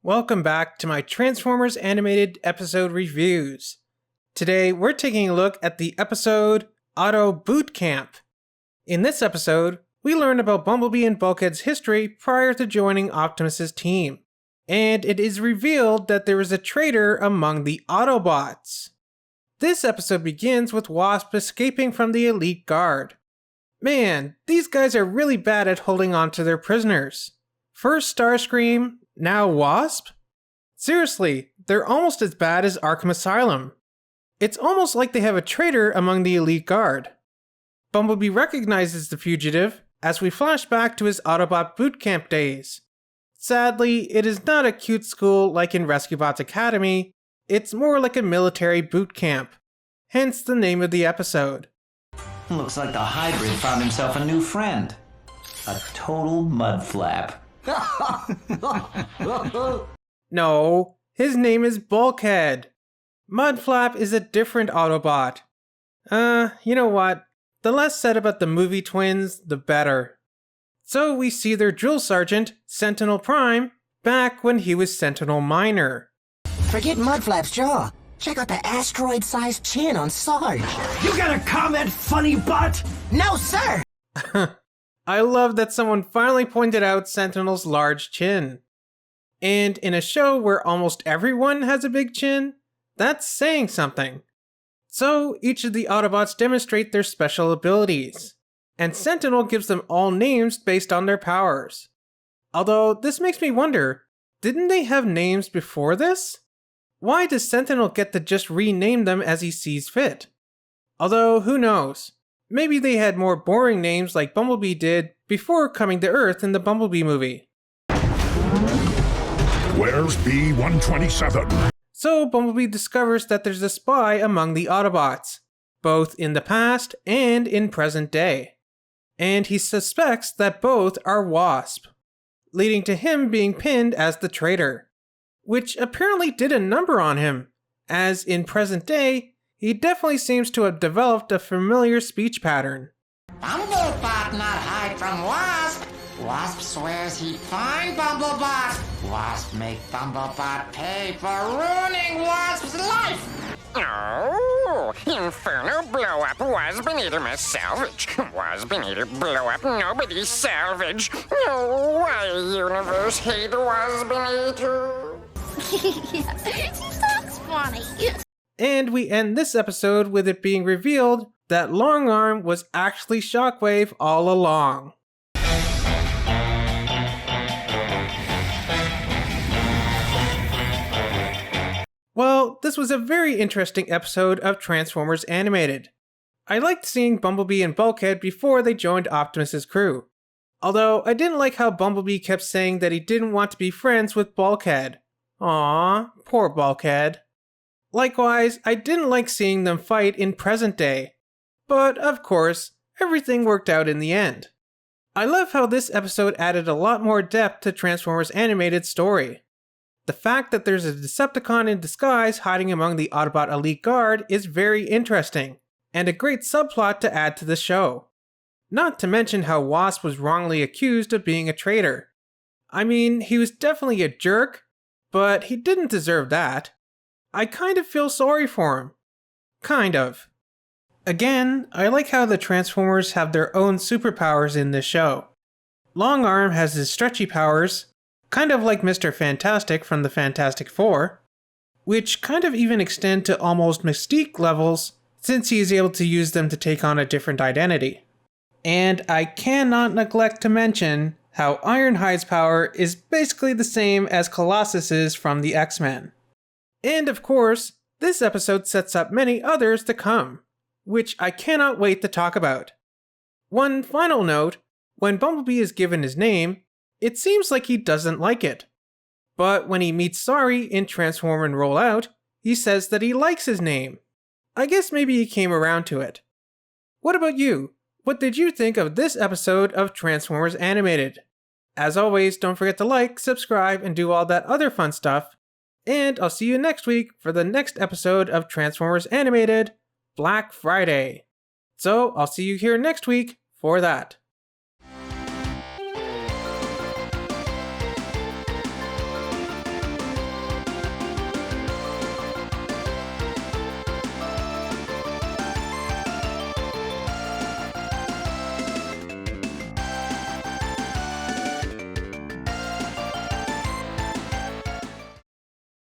Welcome back to my Transformers animated episode reviews. Today we're taking a look at the episode Autoboot Camp. In this episode, we learn about Bumblebee and Bulkhead's history prior to joining Optimus's team, and it is revealed that there is a traitor among the Autobots. This episode begins with Wasp escaping from the elite guard. Man, these guys are really bad at holding on to their prisoners. First Starscream, now Wasp? Seriously, they're almost as bad as Arkham Asylum. It's almost like they have a traitor among the elite guard. Bumblebee recognizes the fugitive as we flash back to his Autobot boot camp days. Sadly, it is not a cute school like in Rescue Bots Academy, it's more like a military boot camp, hence the name of the episode. Looks like the hybrid found himself a new friend. A total mudflap. No, his name is Bulkhead. Mudflap is a different Autobot. You know what? The less said about the movie twins, the better. So we see their drill sergeant, Sentinel Prime, back when he was Sentinel Minor. Forget Mudflap's jaw. Check out the asteroid-sized chin on Sarge. You got a comment, funny butt? No, sir! I love that someone finally pointed out Sentinel's large chin. And in a show where almost everyone has a big chin, that's saying something. So each of the Autobots demonstrate their special abilities, and Sentinel gives them all names based on their powers. Although this makes me wonder, didn't they have names before this? Why does Sentinel get to just rename them as he sees fit? Although who knows? Maybe they had more boring names like Bumblebee did before coming to Earth in the Bumblebee movie. Where's B-127? So Bumblebee discovers that there's a spy among the Autobots, both in the past and in present day. And he suspects that both are Wasp, leading to him being pinned as the traitor, which apparently did a number on him, as in present day, he definitely seems to have developed a familiar speech pattern. Bumblebot not hide from Wasp. Wasp swears he'd find Bumblebot. Wasp make Bumblebot pay for ruining Wasp's life. Oh, Inferno blow up Wasp-Beneater must salvage. Wasp-Beneater blow up nobody's salvage. Oh, why universe hate Wasp-Beneater? That's funny. And we end this episode with it being revealed that Long Arm was actually Shockwave all along. Well, this was a very interesting episode of Transformers Animated. I liked seeing Bumblebee and Bulkhead before they joined Optimus's crew. Although I didn't like how Bumblebee kept saying that he didn't want to be friends with Bulkhead. Aww, poor Bulkhead. Likewise, I didn't like seeing them fight in present day. But of course, everything worked out in the end. I love how this episode added a lot more depth to Transformers Animated story. The fact that there's a Decepticon in disguise hiding among the Autobot Elite Guard is very interesting, and a great subplot to add to the show. Not to mention how Wasp was wrongly accused of being a traitor. I mean, he was definitely a jerk, but he didn't deserve that. I kind of feel sorry for him. Kind of. Again, I like how the Transformers have their own superpowers in this show. Long Arm has his stretchy powers, kind of like Mr. Fantastic from the Fantastic Four, which kind of even extend to almost Mystique levels since he is able to use them to take on a different identity. And I cannot neglect to mention how Ironhide's power is basically the same as Colossus's from the X-Men. And of course, this episode sets up many others to come, which I cannot wait to talk about. One final note, when Bumblebee is given his name, it seems like he doesn't like it. But when he meets Sari in Transform and Roll Out, he says that he likes his name. I guess maybe he came around to it. What about you? What did you think of this episode of Transformers Animated? As always, don't forget to like, subscribe, and do all that other fun stuff. And I'll see you next week for the next episode of Transformers Animated, Black Friday. So I'll see you here next week for that.